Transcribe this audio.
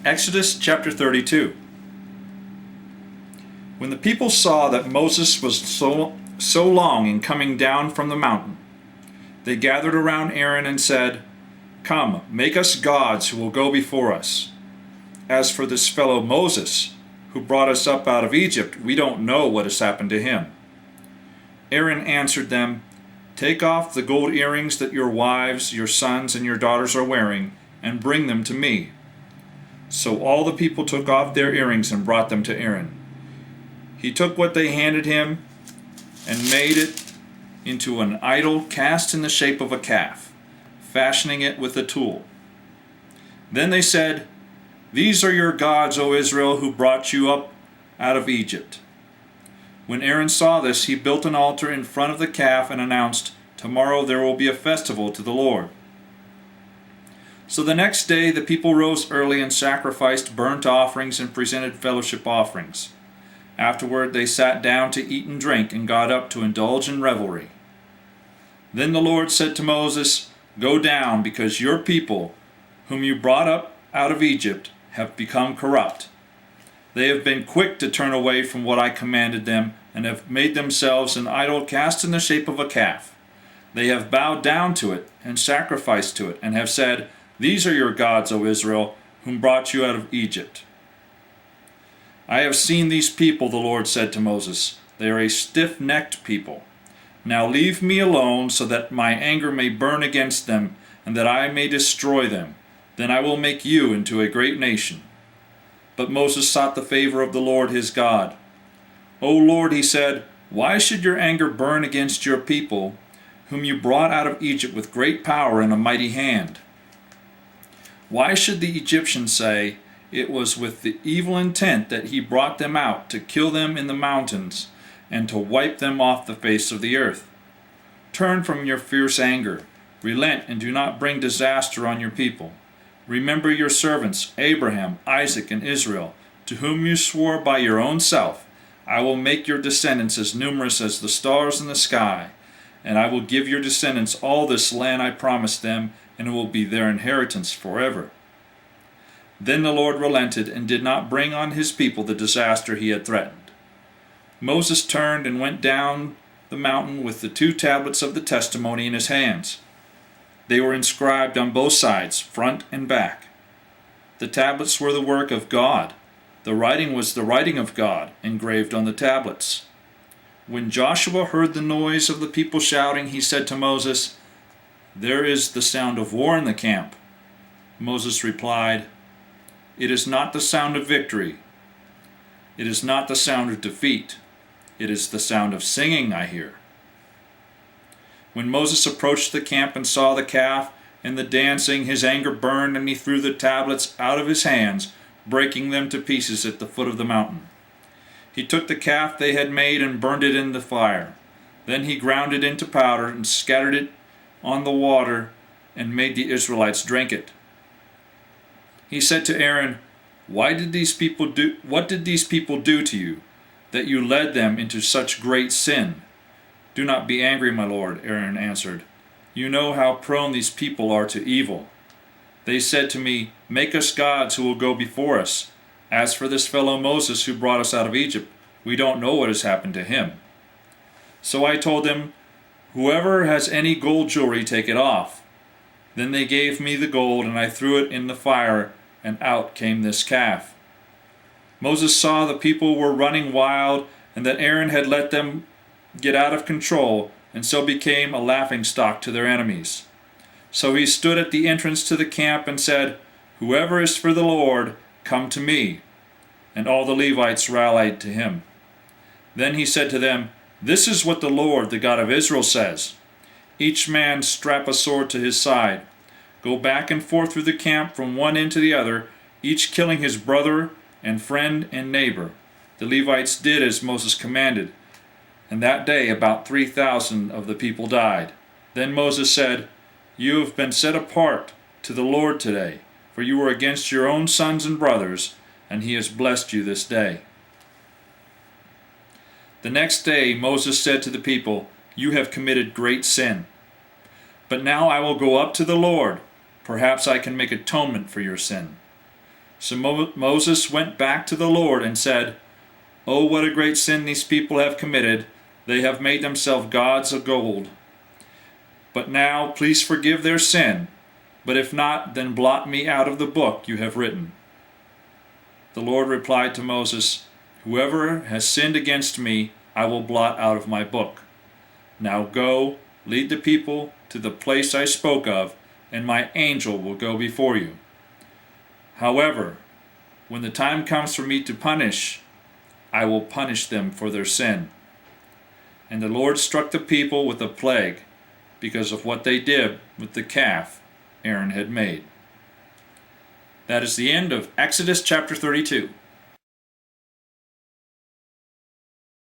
Exodus chapter 32. When the people saw that Moses was so long in coming down from the mountain, they gathered around Aaron and said, "Come, make us gods who will go before us. As for this fellow Moses, who brought us up out of Egypt, we don't know what has happened to him." Aaron answered them, "Take off the gold earrings that your wives, your sons, and your daughters are wearing, and bring them to me." So all the people took off their earrings and brought them to Aaron. He took what they handed him and made it into an idol cast in the shape of a calf, fashioning it with a tool. Then they said, "These are your gods, O Israel, who brought you up out of Egypt." When Aaron saw this, he built an altar in front of the calf and announced, "Tomorrow there will be a festival to the Lord." So the next day the people rose early and sacrificed burnt offerings and presented fellowship offerings. Afterward they sat down to eat and drink and got up to indulge in revelry. Then the Lord said to Moses, "Go down, because your people, whom you brought up out of Egypt, have become corrupt. They have been quick to turn away from what I commanded them, and have made themselves an idol cast in the shape of a calf. They have bowed down to it and sacrificed to it, and have said, 'These are your gods, O Israel, whom brought you out of Egypt.' I have seen these people," the Lord said to Moses. "They are a stiff-necked people. Now leave me alone, so that my anger may burn against them, and that I may destroy them. Then I will make you into a great nation." But Moses sought the favor of the Lord his God. "O Lord," he said, "why should your anger burn against your people, whom you brought out of Egypt with great power and a mighty hand? Why should the Egyptians say, 'It was with the evil intent that he brought them out, to kill them in the mountains, and to wipe them off the face of the earth'? Turn from your fierce anger, relent, and do not bring disaster on your people. Remember your servants, Abraham, Isaac, and Israel, to whom you swore by your own self, 'I will make your descendants as numerous as the stars in the sky, and I will give your descendants all this land I promised them, and it will be their inheritance forever.' Then the Lord relented and did not bring on his people the disaster he had threatened. Moses turned and went down the mountain with the 2 tablets of the testimony in his hands. They were inscribed on both sides, front and back. The tablets were the work of God. The writing was the writing of God, engraved on the tablets. When Joshua heard the noise of the people shouting, he said to Moses, 'There is the sound of war in the camp.' Moses replied, 'It is not the sound of victory. It is not the sound of defeat. It is the sound of singing I hear.' When Moses approached the camp and saw the calf and the dancing, his anger burned, and he threw the tablets out of his hands, breaking them to pieces at the foot of the mountain. He took the calf they had made and burned it in the fire. Then he ground it into powder and scattered it on the water and made the Israelites drink it. He said to Aaron, what did these people do to you, that you led them into such great sin?" "Do not be angry, my lord," Aaron answered. "You know how prone these people are to evil. They said to me, 'Make us gods who will go before us. As for this fellow Moses who brought us out of Egypt, we don't know what has happened to him.' So I told them, 'Whoever has any gold jewelry, take it off.' Then they gave me the gold, and I threw it in the fire, and out came this calf." Moses saw the people were running wild, and that Aaron had let them get out of control, and so became a laughingstock to their enemies. So he stood at the entrance to the camp and said, "Whoever is for the Lord, come to me." And all the Levites rallied to him. Then he said to them, "This is what the Lord, the God of Israel, says. Each man strap a sword to his side. Go back and forth through the camp from one end to the other, each killing his brother and friend and neighbor." The Levites did as Moses commanded, and that day about 3,000 of the people died. Then Moses said, "You have been set apart to the Lord today, for you were against your own sons and brothers, and he has blessed you this day." The next day Moses said to the people, "You have committed great sin. But now I will go up to the Lord. Perhaps I can make atonement for your sin." So Moses went back to the Lord and said, "Oh, what a great sin these people have committed. They have made themselves gods of gold. But now please forgive their sin. But if not, then blot me out of the book you have written." The Lord replied to Moses, "Whoever has sinned against me, I will blot out of my book. Now go, lead the people to the place I spoke of, and my angel will go before you. However, when the time comes for me to punish, I will punish them for their sin." And the Lord struck the people with a plague because of what they did with the calf Aaron had made. That is the end of Exodus chapter 32.